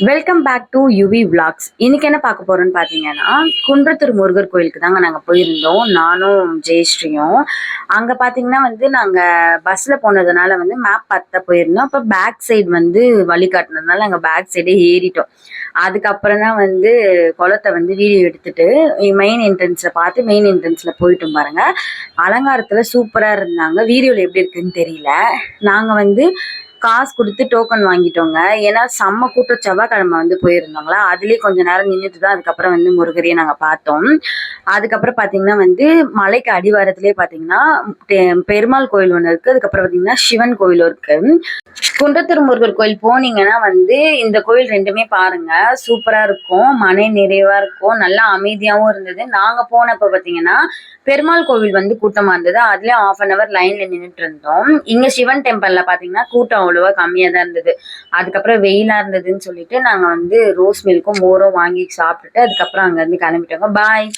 Welcome back to Yuvi vlogs. இன்னைக்கு என்ன பார்க்க போறோம்னு பார்த்தீங்கன்னா, குன்றத்தூர் முருகர் கோயிலுக்கு தாங்க நாங்கள் போயிருந்தோம். நானும் ஜெயஸ்ரீயும். அங்கே பார்த்தீங்கன்னா நாங்கள் பஸ்ஸில் போனதுனால மேப் பார்த்து போயிருந்தோம். அப்போ பேக் சைடு வழிகாட்டினதுனால நாங்கள் பேக் சைடே ஏறிட்டோம். அதுக்கப்புறம் தான் குளத்தை வீடியோ எடுத்துட்டு மெயின் என்ட்ரன்ஸில் பார்த்து மெயின் என்ட்ரன்ஸில் போயிட்டோம் பாருங்க. அலங்காரத்தில் சூப்பராக இருந்தாங்க. வீடியோவில் எப்படி இருக்குன்னு தெரியல. நாங்கள் காசு கொடுத்து டோக்கன் வாங்கிட்டோங்க. ஏன்னா செம்ம கூட்டம், செவ்வாய்க்கிழமை போயிருந்தோங்களா, அதுலேயே கொஞ்ச நேரம் நின்றுட்டு தான் அதுக்கப்புறம் முருகரையே நாங்கள் பார்த்தோம். அதுக்கப்புறம் பார்த்தீங்கன்னா மலைக்கு அடிவாரத்திலே பார்த்தீங்கன்னா பெருமாள் கோயில் ஒன்று இருக்குது. அதுக்கப்புறம் பார்த்தீங்கன்னா சிவன் கோயிலும் இருக்குது. குன்றத்தூர் முருகர் கோயில் போனீங்கன்னா இந்த கோயில் ரெண்டுமே பாருங்க, சூப்பராக இருக்கும். மனை நிறைவாக இருக்கும், நல்லா அமைதியாகவும் இருந்தது. நாங்கள் போனப்போ பார்த்தீங்கன்னா பெருமாள் கோவில் கூட்டமாக இருந்தது. அதுலேயே 1/2 hour லைனில் நின்றுட்டு இருந்தோம். இங்கே சிவன் டெம்பிளில் பார்த்தீங்கன்னா கூட்டம் அவ்வளோவா கம்மியாக தான் இருந்தது. அதுக்கப்புறம் வெயிலாக இருந்ததுன்னு சொல்லிட்டு நாங்கள் ரோஸ் மில்க்கும் மோரும் வாங்கி சாப்பிட்டுட்டு அதுக்கப்புறம் அங்கேருந்து கிளம்பிட்டோங்க. பாய்.